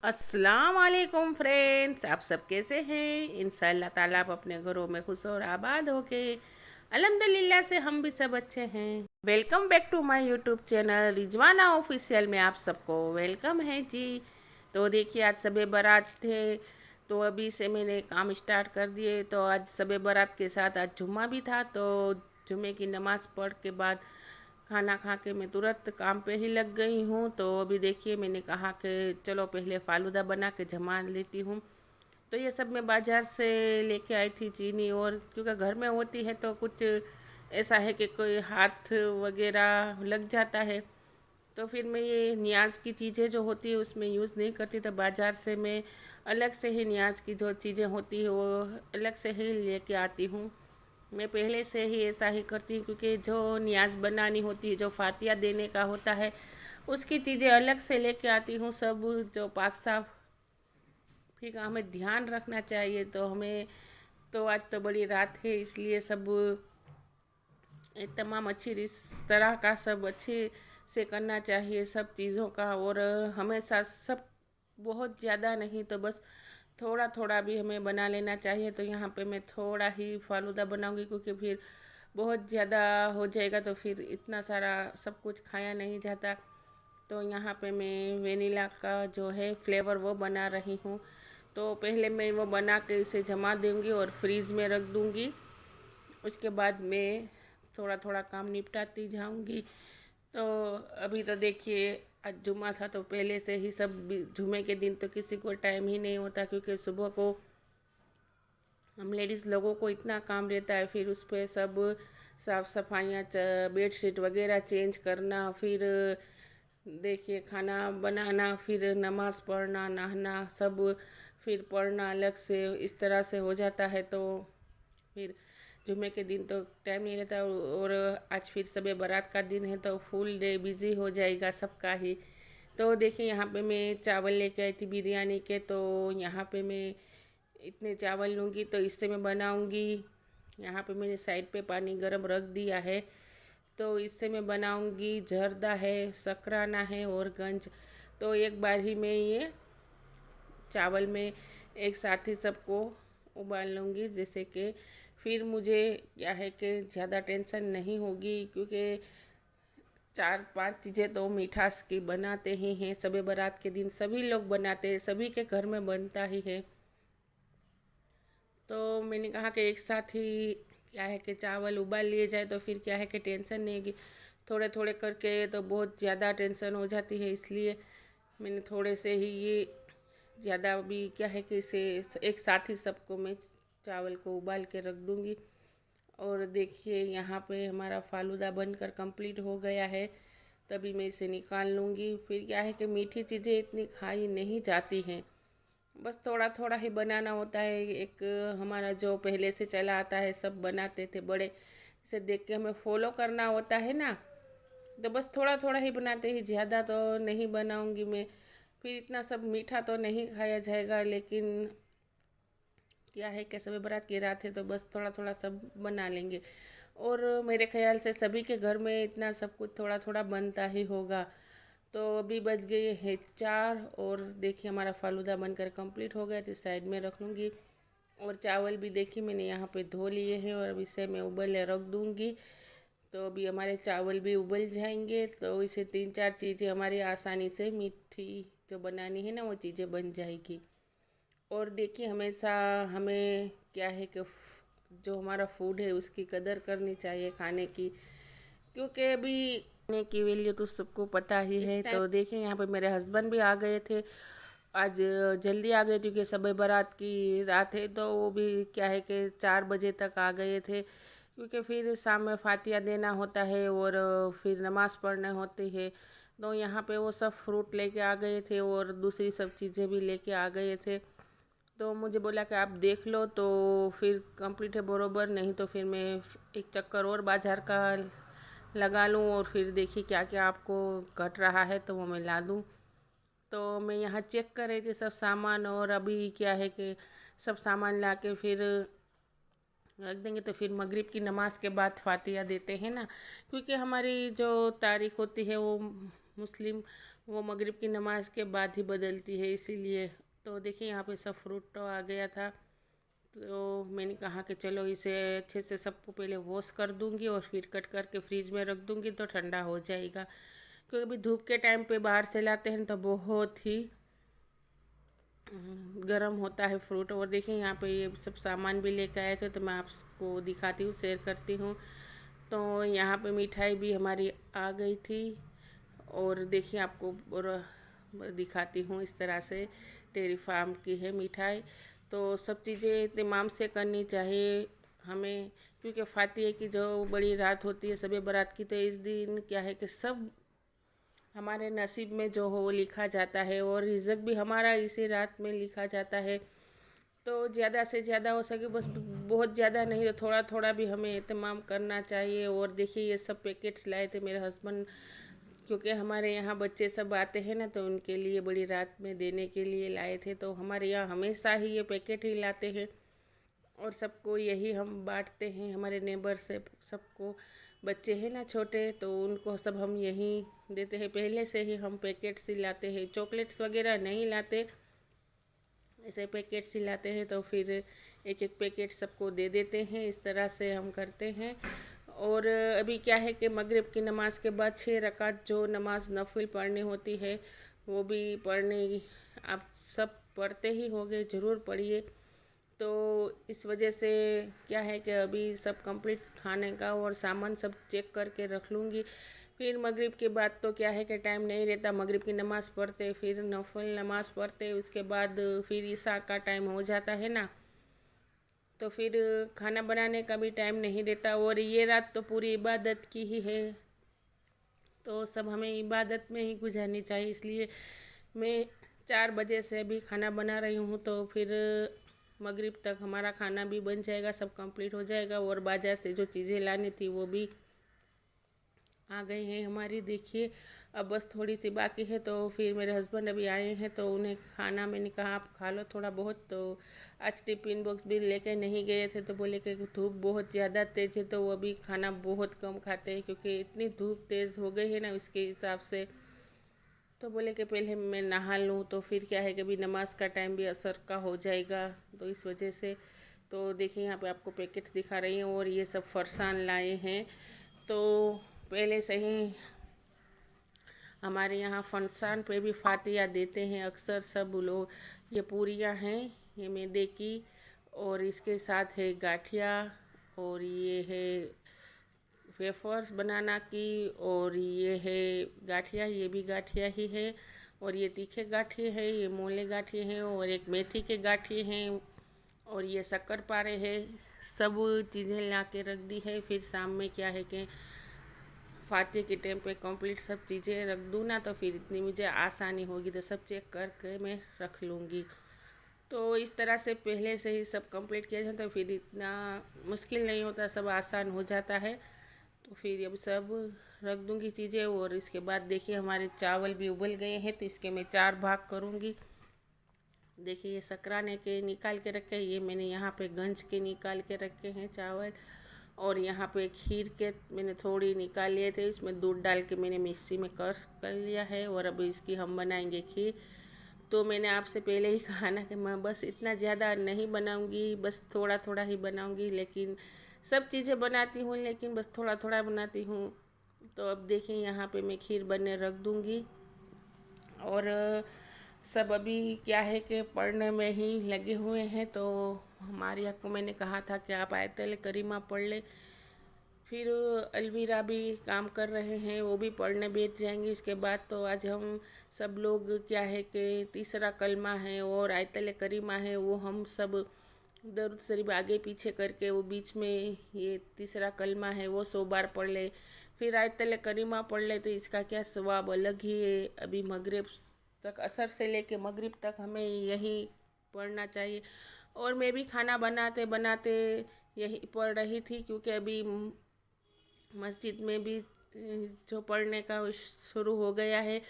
अस्सलाम वालेकुम फ्रेंड्स, आप सब कैसे हैं? इंशाअल्लाह ताला आप अपने घरों में खुश और आबाद हो के अल्हम्दुलिल्लाह से हम भी सब अच्छे हैं। Welcome back to my YouTube channel Rizwana official में आप सबको वेलकम है जी। तो देखिए, आज शब बारात थे तो अभी से मैंने काम स्टार्ट कर दिए। तो आज शब बारात के साथ आज जुम्मा भी था, तो जुम्मे की नमाज़ पढ़ के बाद खाना खा के मैं तुरंत काम पे ही लग गई हूँ। तो अभी देखिए, मैंने कहा कि चलो पहले फ़ालूदा बना के जमा लेती हूँ। तो ये सब मैं बाज़ार से लेके आई थी, चीनी, और क्योंकि घर में होती है तो कुछ ऐसा है कि कोई हाथ वगैरह लग जाता है, तो फिर मैं ये न्याज की चीज़ें जो होती है उसमें यूज़ नहीं करती। तो बाज़ार से मैं अलग से ही न्याज की जो चीज़ें होती है वो अलग से ही लेके आती हूँ। मैं पहले से ही ऐसा ही करती हूँ, क्योंकि जो न्याज बनानी होती है, जो फातिया देने का होता है, उसकी चीज़ें अलग से लेके आती हूँ। सब जो पाक साफ भी का हमें ध्यान रखना चाहिए। तो हमें तो आज तो बड़ी रात है, इसलिए सब तमाम अच्छी इस तरह का सब अच्छे से करना चाहिए सब चीज़ों का। और हमेशा सब बहुत ज़्यादा नहीं तो बस थोड़ा थोड़ा भी हमें बना लेना चाहिए। तो यहाँ पे मैं थोड़ा ही फालूदा बनाऊँगी, क्योंकि फिर बहुत ज़्यादा हो जाएगा तो फिर इतना सारा सब कुछ खाया नहीं जाता। तो यहाँ पे मैं वेनिला का जो है फ्लेवर वो बना रही हूँ। तो पहले मैं वो बना के इसे जमा दूँगी और फ्रीज़ में रख दूँगी। उसके बाद मैं थोड़ा थोड़ा काम निपटाती जाऊंगी। तो अभी तो देखिए, आज जुम्मा था तो पहले से ही सब जुम्मे के दिन तो किसी को टाइम ही नहीं होता, क्योंकि सुबह को हम लेडीज़ लोगों को इतना काम रहता है। फिर उस पर सब साफ़ सफाइयाँ, बेडशीट वगैरह चेंज करना, फिर देखिए खाना बनाना, फिर नमाज़ पढ़ना, नहाना, सब फिर पढ़ना अलग से, इस तरह से हो जाता है। तो फिर जुम्मे के दिन तो टाइम नहीं रहता। और आज फिर शब बारात का दिन है तो फुल डे बिज़ी हो जाएगा सबका ही। तो देखिए, यहाँ पे मैं चावल लेके आई थी बिरयानी के। तो यहाँ पे मैं इतने चावल लूँगी तो इससे मैं बनाऊँगी। यहाँ पे मैंने साइड पे पानी गरम रख दिया है। तो इससे मैं बनाऊँगी जर्दा है, शकराना है और गंज। तो एक बार ही मैं ये चावल में एक साथ ही सबको उबाल लूँगी, जैसे कि फिर मुझे क्या है कि ज़्यादा टेंशन नहीं होगी। क्योंकि चार पांच चीज़ें तो मिठास की बनाते ही हैं, शब बारात के दिन सभी लोग बनाते हैं, सभी के घर में बनता ही है। तो मैंने कहा कि एक साथ ही क्या है कि चावल उबाल लिए जाए तो फिर क्या है कि टेंशन नहीं होगी। थोड़े थोड़े करके तो बहुत ज़्यादा टेंशन हो जाती है, इसलिए मैंने थोड़े से ही ये ज़्यादा भी क्या है कि इसे एक साथ ही सबको मैं चावल को उबाल के रख दूँगी। और देखिए, यहाँ पे हमारा फालूदा बनकर कंप्लीट हो गया है। तभी मैं इसे निकाल लूँगी। फिर क्या है कि मीठी चीज़ें इतनी खाई नहीं जाती हैं, बस थोड़ा थोड़ा ही बनाना होता है। एक हमारा जो पहले से चला आता है, सब बनाते थे बड़े, इसे देख के हमें फॉलो करना होता है ना। तो बस थोड़ा थोड़ा ही बनाते ही, ज़्यादा तो नहीं बनाऊंगी मैं। फिर इतना सब मीठा तो नहीं खाया जाएगा, लेकिन क्या है कि शब बारात की रात है तो बस थोड़ा थोड़ा सब बना लेंगे। और मेरे ख्याल से सभी के घर में इतना सब कुछ थोड़ा थोड़ा बनता ही होगा। तो अभी बज गए हैं 4, और देखिए हमारा फालूदा बनकर कंप्लीट हो गया, तो साइड में रख लूँगी। और चावल भी देखिए मैंने यहाँ पे धो लिए हैं और अब इसे मैं उबलने रख दूँगी। तो अभी हमारे चावल भी उबल जाएंगे, तो इसे 3 4 चीज़ें हमारी आसानी से मीठी जो बनानी है ना वो चीज़ें बन जाएगी। और देखिए, हमेशा हमें क्या है कि जो हमारा फूड है उसकी कदर करनी चाहिए, खाने की, क्योंकि अभी खाने की वैल्यू तो सबको पता ही है। तो देखिए, यहाँ पे मेरे हस्बैंड भी आ गए थे आज, जल्दी आ गए क्योंकि शब बारात की रात है। तो वो भी क्या है कि 4 बजे तक आ गए थे, क्योंकि फिर शाम में फातिया देना होता है और फिर नमाज़ पढ़ना होती है। तो यहाँ पे वो सब फ्रूट लेके आ गए थे और दूसरी सब चीज़ें भी लेके आ गए थे। तो मुझे बोला कि आप देख लो तो फिर कंप्लीट है बरोबर, नहीं तो फिर मैं एक चक्कर और बाज़ार का लगा लूँ और फिर देखिए क्या क्या आपको घट रहा है तो वो मैं ला दूँ। तो मैं यहाँ चेक कर रही थी सब सामान, और अभी क्या है कि सब सामान ला के फिर रख देंगे। तो फिर मगरिब की नमाज़ के बाद फातिया देते हैं ना, क्योंकि हमारी जो तारीख होती है वो मुस्लिम वो मगरिब की नमाज के बाद ही बदलती है, इसीलिए। तो देखिए यहाँ पे सब फ्रूट तो आ गया था, तो मैंने कहा कि चलो इसे अच्छे से सबको पहले वॉश कर दूंगी और फिर कट करके फ्रिज में रख दूंगी तो ठंडा हो जाएगा, क्योंकि अभी धूप के टाइम पे बाहर से लाते हैं तो बहुत ही गर्म होता है फ्रूट। और देखिए यहाँ पे ये सब सामान भी लेकर आए थे, तो मैं आपको दिखाती हूँ, शेयर करती हूँ। तो यहाँ पे मिठाई भी हमारी आ गई थी, और देखिए आपको दिखाती हूँ। इस तरह से डेयरी फार्म की है मिठाई। तो सब चीज़ें इत्मीमाम से करनी चाहिए हमें, क्योंकि फातिहे की जो बड़ी रात होती है शब बारात की, तो इस दिन क्या है कि सब हमारे नसीब में जो हो वो लिखा जाता है, और रिज़्क भी हमारा इसी रात में लिखा जाता है। तो ज़्यादा से ज़्यादा हो सके, बस बहुत ज़्यादा नहीं तो थोड़ा थोड़ा भी हमें एहतमाम करना चाहिए। और देखिए ये सब पैकेट्स लाए थे मेरे हस्बैंड, क्योंकि हमारे यहाँ बच्चे सब आते हैं ना, तो उनके लिए बड़ी रात में देने के लिए लाए थे। तो हमारे यहाँ हमेशा ही ये पैकेट ही लाते हैं, और सबको यही हम बांटते हैं, हमारे नेबर से सबको। बच्चे हैं ना छोटे, तो उनको सब हम यही देते हैं। पहले से ही हम पैकेट्स ही लाते हैं, चॉकलेट्स वगैरह नहीं लाते, ऐसे पैकेट्स ही लाते हैं। तो फिर एक एक पैकेट सबको दे देते हैं, इस तरह से हम करते हैं। और अभी क्या है कि मगरिब की नमाज़ के बाद 6 रकात जो नमाज नफिल पढ़नी होती है, वो भी पढ़ने आप सब पढ़ते ही होंगे, ज़रूर पढ़िए। तो इस वजह से क्या है कि अभी सब कंप्लीट खाने का और सामान सब चेक करके रख लूँगी। फिर मगरिब के बाद तो क्या है कि टाइम नहीं रहता, मगरिब की नमाज़ पढ़ते, फिर नफिल नमाज़ पढ़ते, उसके बाद फिर ईशा का टाइम हो जाता है ना, तो फिर खाना बनाने का भी टाइम नहीं रहता। और ये रात तो पूरी इबादत की ही है, तो सब हमें इबादत में ही गुजारनी चाहिए। इसलिए मैं 4 बजे से अभी खाना बना रही हूँ, तो फिर मगरिब तक हमारा खाना भी बन जाएगा, सब कंप्लीट हो जाएगा। और बाज़ार से जो चीज़ें लानी थी वो भी आ गई हैं हमारी। देखिए अब बस थोड़ी सी बाकी है, तो फिर मेरे हस्बैंड अभी आए हैं, तो उन्हें खाना मैंने कहा आप खा लो थोड़ा बहुत। तो आज टिफ़िन बॉक्स भी लेके नहीं गए थे, तो बोले कि धूप बहुत ज़्यादा तेज़ है, तो वो अभी खाना बहुत कम खाते हैं, क्योंकि इतनी धूप तेज़ हो गई है ना उसके हिसाब से। तो बोले कि पहले मैं नहा लूँ, तो फिर क्या है कि अभी नमाज का टाइम भी असर का हो जाएगा, तो इस वजह से। तो देखिए यहाँ पे आपको पैकेट्स दिखा रही हूँ, और ये सब फरसान लाए हैं। तो पहले से ही हमारे यहाँ फरसान पे भी फातिया देते हैं अक्सर सब लोग। ये पूरियाँ हैं, ये मैदे की, और इसके साथ है गाठिया, और ये है वेफर्स बनाना की, और ये है गाठिया, ये भी गाठिया ही है। और ये तीखे गाठिए हैं, ये मोले गाठिए हैं, और एक मेथी के गाठिए हैं, और ये शक्कर पारे है। सब चीज़ें ला के रख दी है। फिर शाम में क्या है कि फातिहे के टाइम पे कंप्लीट सब चीज़ें रख दूँ ना, तो फिर इतनी मुझे आसानी होगी, तो सब चेक करके मैं रख लूँगी। तो इस तरह से पहले से ही सब कंप्लीट किया जाए, तो फिर इतना मुश्किल नहीं होता, सब आसान हो जाता है। तो फिर अब सब रख दूँगी चीज़ें। और इसके बाद देखिए हमारे चावल भी उबल गए हैं, तो इसके मैं 4 भाग करूँगी। देखिए ये सकराने के निकाल के रखे, ये मैंने यहाँ पे गंज के निकाल के रखे हैं चावल। और यहाँ पे खीर के मैंने थोड़ी निकाल लिए थे, इसमें दूध डाल के मैंने मिक्सी में क्रश कर लिया है, और अब इसकी हम बनाएंगे खीर। तो मैंने आपसे पहले ही कहा ना कि मैं बस इतना ज़्यादा नहीं बनाऊंगी, बस थोड़ा थोड़ा ही बनाऊंगी, लेकिन सब चीज़ें बनाती हूँ, लेकिन बस थोड़ा थोड़ा बनाती हूँ। तो अब देखिए यहाँ पे मैं खीर बनने रख दूँगी। और सब अभी क्या है कि पढ़ने में ही लगे हुए हैं। तो हमारी को मैंने कहा था कि आप आयतल करीमा पढ़ ले। फिर अलवीरा भी काम कर रहे हैं, वो भी पढ़ने बैठ जाएंगे इसके बाद। तो आज हम सब लोग क्या है कि तीसरा कलमा है और आयतल करीमा है, वो हम सब दरूद शरीफ आगे पीछे करके, वो बीच में ये तीसरा कलमा है वो 100 बार पढ़ ले। फिर आयतल करीमा पढ़ ले, तो इसका क्या सवाब अलग ही है। अभी मगरिब तक, असर से लेके मगरिब तक हमें यही पढ़ना चाहिए। और मैं भी खाना बनाते बनाते यही पढ़ रही थी, क्योंकि अभी मस्जिद में भी जो पढ़ने का शुरू हो गया है,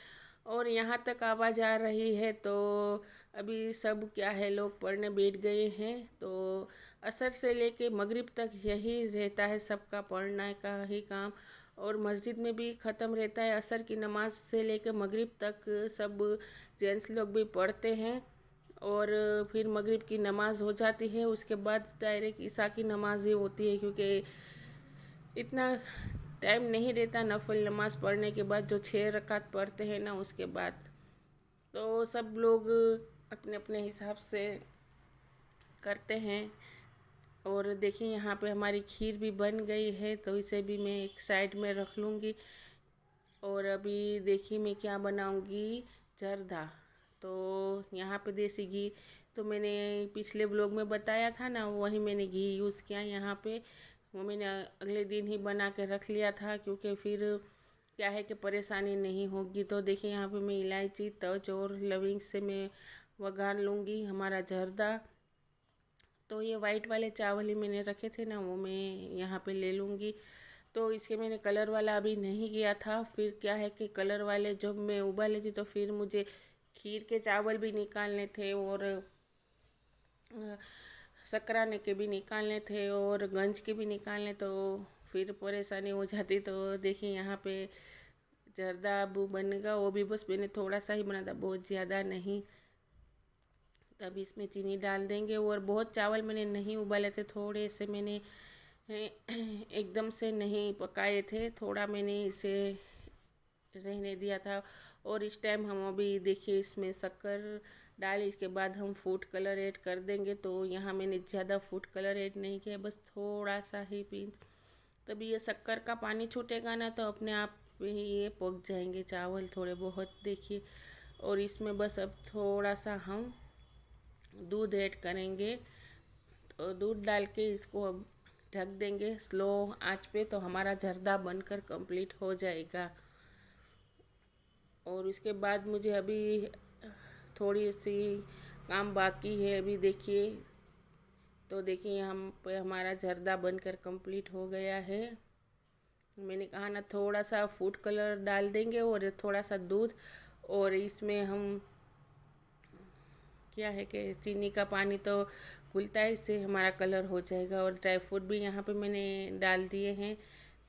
और यहाँ तक आवाज़ आ रही है। तो अभी सब क्या है, लोग पढ़ने बैठ गए हैं। तो असर से लेके मगरिब तक यही रहता है सबका पढ़ने का ही काम। और मस्जिद में भी ख़त्म रहता है। असर की नमाज से लेकर मगरिब तक सब जेंट्स लोग भी पढ़ते हैं और फिर मगरिब की नमाज़ हो जाती है। उसके बाद डायरेक्ट ईशा की नमाज ही होती है, क्योंकि इतना टाइम नहीं रहता नफल नमाज पढ़ने के बाद, जो 6 रकात पढ़ते हैं ना उसके बाद। तो सब लोग अपने अपने हिसाब से करते हैं। और देखिए यहाँ पे हमारी खीर भी बन गई है, तो इसे भी मैं एक साइड में रख लूँगी। और अभी देखिए मैं क्या बनाऊँगी, जर्दा। तो यहाँ पे देसी घी, तो मैंने पिछले ब्लॉग में बताया था ना, वही मैंने घी यूज़ किया यहाँ पे। वो मैंने अगले दिन ही बना के रख लिया था, क्योंकि फिर क्या है कि परेशानी नहीं होगी। तो देखिए यहाँ पे मैं इलायची, तज और लविंग से मैं वघार लूँगी हमारा जर्दा। तो ये वाइट वाले चावल ही मैंने रखे थे ना, वो मैं यहाँ पे ले लूँगी। तो इसके मैंने कलर वाला अभी नहीं किया था। फिर क्या है कि कलर वाले जब मैं उबाली थी तो फिर मुझे खीर के चावल भी निकालने थे और शक्कराने के भी निकालने थे और गंज के भी निकालने, तो फिर परेशानी हो जाती। तो देखिए यहाँ पे जर्दा अब बनेगा, वो भी बस मैंने थोड़ा सा ही बना था, बहुत ज़्यादा नहीं। तब इसमें चीनी डाल देंगे। और बहुत चावल मैंने नहीं उबाले थे, थोड़े से मैंने एकदम से नहीं पकाए थे, थोड़ा मैंने इसे रहने दिया था। और इस टाइम हम अभी देखिए इसमें शक्कर डाली, इसके बाद हम फूड कलर ऐड कर देंगे। तो यहाँ मैंने ज़्यादा फूड कलर ऐड नहीं किया, बस थोड़ा सा ही पिंच। तभी ये शक्कर का पानी छूटेगा ना, तो अपने आप ही ये पक जाएंगे चावल थोड़े बहुत, देखिए। और इसमें बस अब थोड़ा सा हम दूध ऐड करेंगे। तो दूध डाल के इसको अब ढक देंगे स्लो आंच पे, तो हमारा जर्दा बनकर कंप्लीट हो जाएगा। और उसके बाद मुझे अभी थोड़ी सी काम बाकी है अभी, देखिए। तो देखिए हम पे हमारा जर्दा बनकर कंप्लीट हो गया है। मैंने कहा ना, थोड़ा सा फूड कलर डाल देंगे और थोड़ा सा दूध, और इसमें हम क्या है कि चीनी का पानी तो घुलता है, इससे हमारा कलर हो जाएगा। और ड्राई फ्रूट भी यहाँ पे मैंने डाल दिए हैं।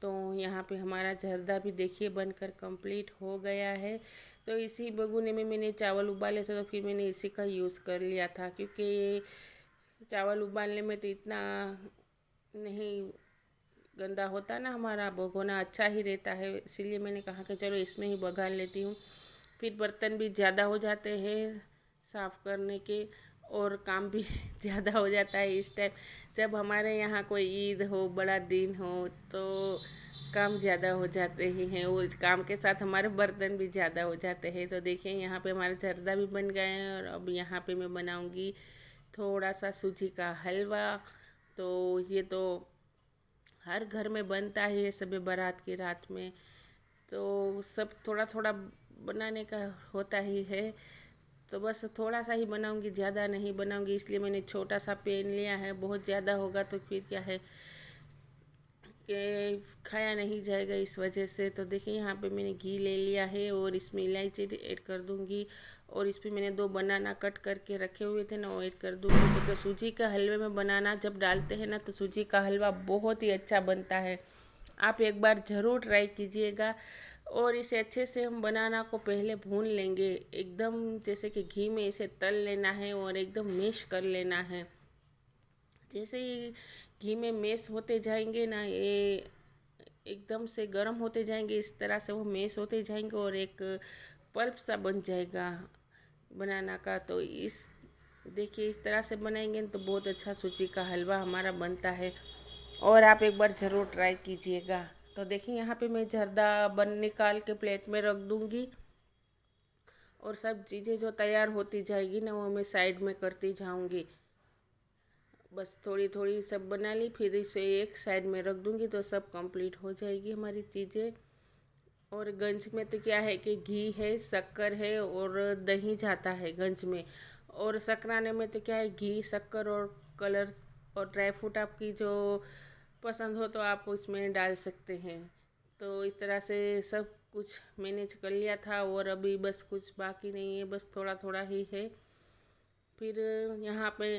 तो यहाँ पे हमारा जर्दा भी देखिए बनकर कंप्लीट हो गया है। तो इसी बगुने में मैंने चावल उबाले थे, तो फिर मैंने इसी का यूज़ कर लिया था, क्योंकि चावल उबालने में तो इतना नहीं गंदा होता ना, हमारा भगोना अच्छा ही रहता है। इसीलिए मैंने कहा कि चलो इसमें ही बघार लेती हूँ। फिर बर्तन भी ज़्यादा हो जाते हैं साफ़ करने के, और काम भी ज़्यादा हो जाता है इस टाइम। जब हमारे यहाँ कोई ईद हो, बड़ा दिन हो, तो काम ज़्यादा हो जाते ही हैं। वो काम के साथ हमारे बर्तन भी ज़्यादा हो जाते हैं। तो देखिए यहाँ पे हमारे जर्दा भी बन गए हैं। और अब यहाँ पे मैं बनाऊँगी थोड़ा सा सूजी का हलवा। तो ये तो हर घर में बनता है ये सब बारात की रात में, तो सब थोड़ा थोड़ा बनाने का होता ही है। तो बस थोड़ा सा ही बनाऊंगी, ज़्यादा नहीं बनाऊंगी, इसलिए मैंने छोटा सा पैन लिया है। बहुत ज़्यादा होगा तो फिर क्या है कि खाया नहीं जाएगा, इस वजह से। तो देखिए यहाँ पे मैंने घी ले लिया है और इसमें इलायची ऐड कर दूंगी। और इस पर मैंने 2 बनाना कट करके रखे हुए थे ना, वो ऐड कर दूंगी। क्योंकि सूजी का हलवे में बनाना जब डालते हैं ना, तो सूजी का हलवा बहुत ही अच्छा बनता है। आप एक बार ज़रूर ट्राई कीजिएगा। और इसे अच्छे से हम बनाना को पहले भून लेंगे, एकदम जैसे कि घी में इसे तल लेना है और एकदम मैश कर लेना है। जैसे ही घी में मैश होते जाएंगे ना, ये एकदम से गर्म होते जाएंगे, इस तरह से वो मैश होते जाएंगे और एक पल्प सा बन जाएगा बनाना का। तो इस देखिए इस तरह से बनाएंगे तो बहुत अच्छा सूजी का हलवा हमारा बनता है। और आप एक बार ज़रूर ट्राई कीजिएगा। तो देखिए यहाँ पे मैं जर्दा बन निकाल के प्लेट में रख दूँगी। और सब चीज़ें जो तैयार होती जाएगी ना, वो मैं साइड में करती जाऊँगी। बस थोड़ी थोड़ी सब बना ली, फिर इसे एक साइड में रख दूँगी, तो सब कंप्लीट हो जाएगी हमारी चीज़ें। और गंज में तो क्या है कि घी है, शक्कर है और दही जाता है गंज में। और शक्कराने में तो क्या है, घी, शक्कर और कलर और ड्राई फ्रूट आपकी जो पसंद हो तो आप उसमें डाल सकते हैं। तो इस तरह से सब कुछ मैनेज कर लिया था। और अभी बस कुछ बाकी नहीं है, बस थोड़ा थोड़ा ही है। फिर यहाँ पे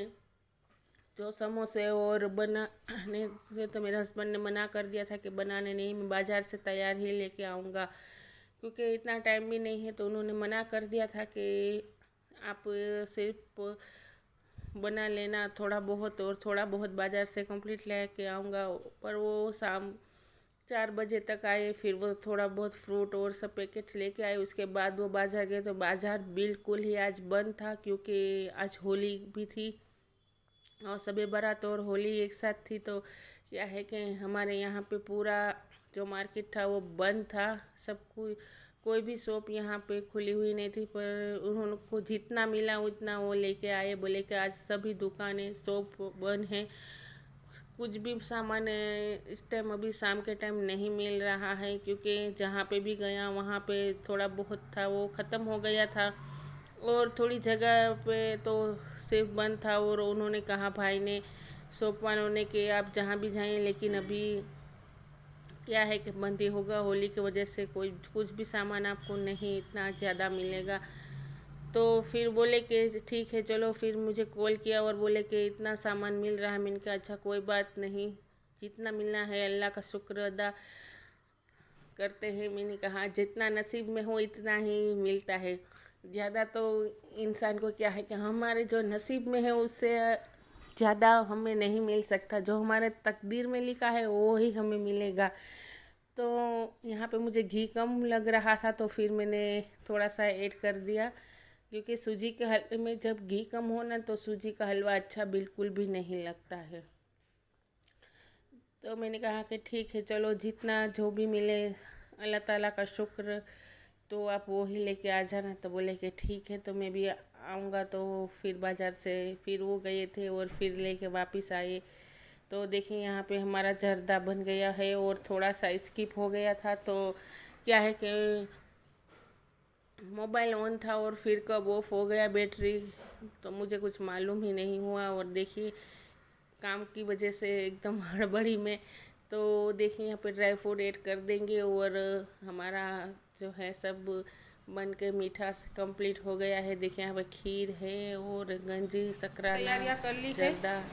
जो समोसे और बनाने से तो मेरे हस्बैंड ने मना कर दिया था कि बनाने नहीं, मैं बाज़ार से तैयार ही लेके आऊँगा, क्योंकि इतना टाइम भी नहीं है। तो उन्होंने मना कर दिया था कि आप सिर्फ बना लेना थोड़ा बहुत, और थोड़ा बहुत बाज़ार से कंप्लीट लेके आऊँगा। पर वो शाम 4 बजे तक आए, फिर वो थोड़ा बहुत फ्रूट और सब पैकेट्स लेके आए। उसके बाद वो बाज़ार गए तो बाज़ार बिल्कुल ही आज बंद था, क्योंकि आज होली भी थी और शब बारात और होली एक साथ थी। तो क्या है कि हमारे यहाँ पे पूरा जो मार्केट था वो बंद था। सब कोई भी शॉप यहाँ पे खुली हुई नहीं थी, पर उन्होंने को जितना मिला उतना वो लेके आए। बोले कि आज सभी दुकानें शॉप बंद हैं, कुछ भी सामान इस टाइम अभी शाम के टाइम नहीं मिल रहा है, क्योंकि जहाँ पे भी गया वहाँ पे थोड़ा बहुत था वो ख़त्म हो गया था, और थोड़ी जगह पे तो सिर्फ बंद था। और उन्होंने कहा, भाई ने, शॉप वालों ने, कि आप जहाँ भी जाएं, लेकिन अभी क्या है कि बंद ही होगा, होली की वजह से कोई कुछ भी सामान आपको नहीं इतना ज़्यादा मिलेगा। तो फिर बोले कि ठीक है चलो, फिर मुझे कॉल किया और बोले कि इतना सामान मिल रहा है। मैंने कहा अच्छा कोई बात नहीं, जितना मिलना है अल्लाह का शुक्र अदा करते हैं। मैंने कहा जितना नसीब में हो इतना ही मिलता है, ज़्यादा तो इंसान को क्या है कि हमारे जो नसीब में है उससे ज़्यादा हमें नहीं मिल सकता। जो हमारे तकदीर में लिखा है वो ही हमें मिलेगा। तो यहाँ पे मुझे घी कम लग रहा था, तो फिर मैंने थोड़ा सा ऐड कर दिया, क्योंकि सूजी के हलवे में जब घी कम हो ना तो सूजी का हलवा अच्छा बिल्कुल भी नहीं लगता है। तो मैंने कहा कि ठीक है चलो, जितना जो भी मिले अल्लाह ताला का शुक्र, तो आप वो ही लेके आ जाना। तो बोले कि ठीक है, तो मैं भी आऊँगा। तो फिर बाज़ार से फिर वो गए थे और फिर लेके वापस आए। तो देखिए यहाँ पे हमारा जर्दा बन गया है, और थोड़ा सा स्किप हो गया था। तो क्या है कि मोबाइल ऑन था और फिर कब ऑफ हो गया बैटरी, तो मुझे कुछ मालूम ही नहीं हुआ। और देखिए काम की वजह से एकदम हड़बड़ी में, तो देखिए यहाँ पे ड्राई फ्रूट ऐड कर देंगे, और हमारा जो है सब बन के मीठा कंप्लीट हो गया है। देखिए यहाँ पे खीर है और गंजी, शकराना, तैयारियां कर ली है। जर्दा।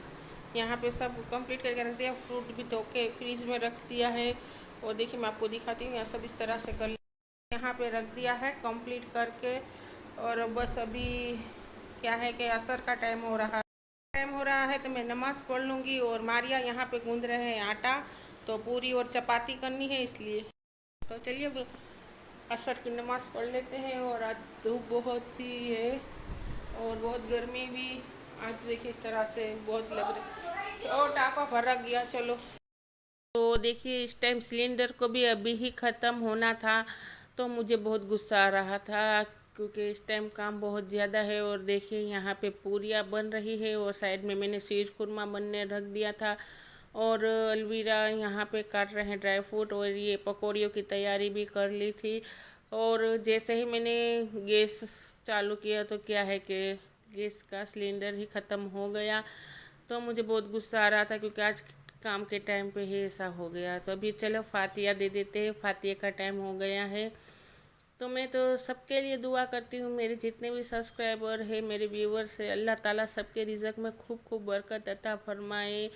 यहाँ पे सब कंप्लीट करके रख दिया, फ्रूट भी धो के फ्रीज में रख दिया है। और देखिए मैं आपको दिखाती हूँ, यहाँ सब इस तरह से कर लिया, यहाँ पे रख दिया है कंप्लीट करके। और बस अभी क्या है कि असर का टाइम हो रहा है, तो मैं नमाज़ पढ़ लूँगी। और मारिया यहाँ पे गूंद रहे हैं आटा, तो पूरी और चपाती करनी है इसलिए। तो चलिए अब असर की नमाज़ पढ़ लेते हैं। और आज धूप बहुत ही है और बहुत गर्मी भी आज देखिए इस तरह से बहुत लग रही है। और टाका भर रख गया, चलो। तो देखिए इस टाइम सिलेंडर को भी अभी ही ख़त्म होना था, तो मुझे बहुत गुस्सा आ रहा था, क्योंकि इस टाइम काम बहुत ज़्यादा है। और देखिए यहाँ पे पूरियाँ बन रही है, और साइड में मैंने शीर खुरमा बनने रख दिया था, और अलवीरा यहाँ पे काट रहे हैं ड्राई फ्रूट, और ये पकौड़ियों की तैयारी भी कर ली थी। और जैसे ही मैंने गैस चालू किया तो क्या है कि गैस का सिलेंडर ही ख़त्म हो गया। तो मुझे बहुत गुस्सा आ रहा था, क्योंकि आज काम के टाइम पे ही ऐसा हो गया। तो अभी चलो फातिया दे देते हैं, फातिया का टाइम हो गया है। तो मैं तो सबके लिए दुआ करती हूँ, मेरे जितने भी सब्सक्राइबर है, मेरे व्यूवर्स है, अल्लाह ताला सबके रिज़्क़ में खूब खूब बरकत अता फरमाए,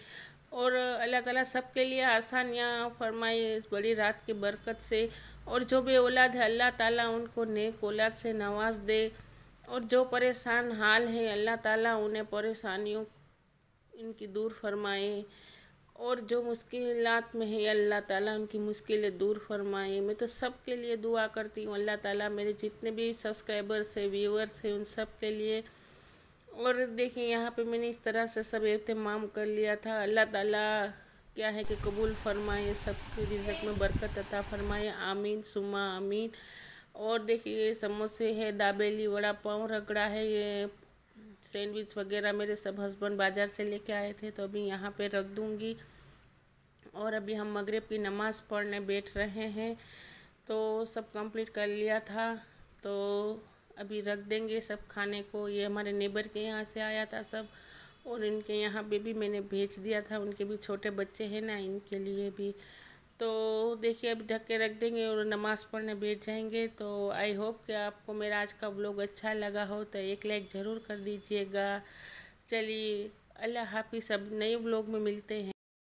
और अल्लाह ताला सबके लिए आसानियाँ फरमाए इस बड़ी रात की बरकत से। और जो भी औलाद है अल्लाह ताला उनको नेक औलाद से नवाज दे, और जो परेशान हाल है अल्लाह ताला उन्हें परेशानियों इनकी दूर फरमाए, और जो मुश्किलात में है अल्लाह ताला उनकी मुश्किलें दूर फरमाए। मैं तो सब के लिए दुआ करती हूँ, अल्लाह ताला मेरे जितने भी सब्सक्राइबर्स है, व्यूअर्स है, उन सब के लिए। और देखिए यहाँ पे मैंने इस तरह से सब एहतमाम कर लिया था। अल्लाह ताला क्या है कि कबूल फरमाए, सबके रिज़्क़ में बरकत अता फरमाए, आमीन सुमा आमीन। और देखिए ये समोसे है, दाबेली, वड़ा पाव, रगड़ा है, ये सैंडविच वगैरह मेरे सब हस्बैंड बाज़ार से लेके आए थे, तो अभी यहाँ पे रख दूँगी। और अभी हम मगरिब की नमाज़ पढ़ने बैठ रहे हैं। तो सब कंप्लीट कर लिया था, तो अभी रख देंगे सब खाने को। ये हमारे नेबर के यहाँ से आया था सब, और इनके यहाँ पे भी मैंने भेज दिया था, उनके भी छोटे बच्चे हैं ना, इनके लिए भी। तो देखिए अभी ढक के रख देंगे और नमाज़ पढ़ने बैठ जाएंगे। तो आई होप कि आपको मेरा आज का व्लॉग अच्छा लगा हो, तो एक लाइक ज़रूर कर दीजिएगा। चलिए अल्लाह हाफिज़। अब नए व्लॉग में मिलते हैं।